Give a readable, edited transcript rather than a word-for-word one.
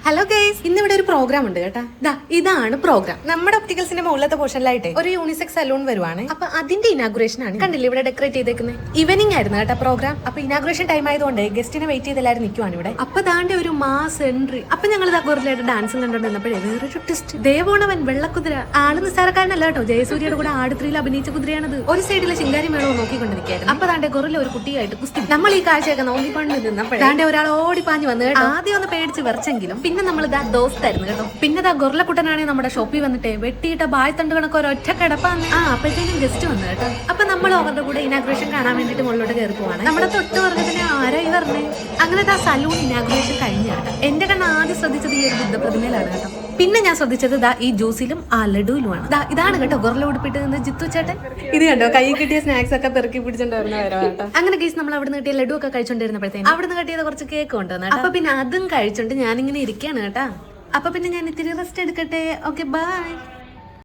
Hello guys, ഇന്നിവിടെ ഒരു programme ഉണ്ട് കേട്ടാ. ഇതാണ് പ്രോഗ്രാം. നമ്മുടെ ഒപ്റ്റിക്കൽസിന്റെ മുകളിലത്തെ പോർഷനിലായിട്ട് ഒരു യൂണിസെക്സ് സലൂൺ വരുവാണ്. അപ്പൊ അതിന്റെ ഇനാഗുറേഷൻ ആണ്. കണ്ടില്ലേ ഇവിടെ ഡെക്കറേറ്റ് ചെയ്തേക്കുന്നത്. ഈവനിങ് ആയിരുന്നു കേട്ടാ പ്രോഗ്രാം. അപ്പൊ ഇനാഗുറേഷൻ ടൈം ആയതുകൊണ്ട് ഗസ്റ്റിനെ വെയിറ്റ് ചെയ്തെല്ലാരും നിൽക്കുവാണ് ഇവിടെ. അപ്പൊ ദാണ്ടെ ഒരു മാസ് എൻട്രി. അപ്പൊ ഞങ്ങൾ ഗോറിലായിട്ട് ഡാൻസും കണ്ടോണ്ടിരുന്നപ്പോഴേ വേറൊരു ട്വിസ്റ്റ്. ദേവോണവൻ വെള്ളക്കുതിര. ആള് നിസ്സാരക്കാരനല്ല കേട്ടോ. ജയസൂര്യയുടെ കൂടെ ആടുത്രിയിൽ അഭിനയിച്ച കുതിരയാണത്. ഒരു സൈഡിലെ ചിങ്കാരി മേളവും നോക്കിക്കൊണ്ടിരിക്കുകയായിരുന്നു. അപ്പൊ ദാണ്ടെ ഗോറിലെ ഒരു കുട്ടിയായിട്ട് കുസ്തി. നമ്മൾ ഈ കാഴ്ചയൊക്കെ നോക്കിക്കൊണ്ട് നിന്നപ്പോഴേ ദാണ്ടെ ഒരാൾ ഓടിപ്പാഞ്ഞു വന്ന് കേട്ടോ. ആദ്യം ഒന്ന് പേടിച്ച് വിറച്ചെങ്കിലും പിന്നെ നമ്മൾ ദോസ്തായിരുന്നു കേട്ടോ. പിന്നെ ഗൊർലക്കുട്ടനാണെങ്കിൽ നമ്മുടെ ഷോപ്പിൽ വന്നിട്ട് വെട്ടിയിട്ട ബായ്തണ്ട് കണക്ക് ഒരൊറ്റ കിടപ്പാന്ന്. അപ്പോഴത്തേക്കും ഗസ്റ്റ് വന്നു കേട്ടോ. അപ്പൊ നമ്മൾ അവരുടെ കൂടെ ഇനാഗ്രേഷൻ കാണാൻ വേണ്ടിട്ട് മുകളിലോട്ട് കയറി പോവാണ്. നമ്മുടെ തൊട്ട് പറഞ്ഞതിന് ആരായി പറഞ്ഞേ. അങ്ങനെ സലൂൺ ഇനാഗ്രേഷൻ കഴിഞ്ഞു കേട്ടോ. എന്റെ കണ്ണ് ആദ്യം ശ്രദ്ധിച്ചത് ഈ ഒരു ബുദ്ധപ്രതിമയിലാണ് കേട്ടോ. പിന്നെ ഞാൻ ശ്രദ്ധിച്ചത് ഈ ജ്യൂസിലും ആ ലഡുവിലുമാണ്. ഇതാണ് കേട്ടോ ഗൊർല ഉടുപ്പിട്ട് നിന്ന് ജിത്തു ചേട്ടൻ. ഇത് കണ്ടോ കൈ കിട്ടിയ സ്നാക്സ് ഒക്കെ പെറുക്കി പിടിച്ചിട്ടുണ്ടായിരുന്ന കേട്ടോ. അങ്ങനെ കേസ് നമ്മൾ അവിടെ നിന്ന് കിട്ടിയ ലഡു ഒക്കെ കഴിച്ചോണ്ടിരുന്നപ്പോഴത്തേക്കും അവിടെ നിന്ന് കിട്ടിയത് കുറച്ച് കേക്ക് കൊണ്ടുവന്നു. അപ്പൊ പിന്നെ അതും കഴിച്ചോണ്ട് ഞാനിങ്ങനെ ഇരിക്കുകയാണ് കേട്ടാ. അപ്പൊ പിന്നെ ഞാൻ ഇത്തിരി റെസ്റ്റ് എടുക്കട്ടെ. Okay bye.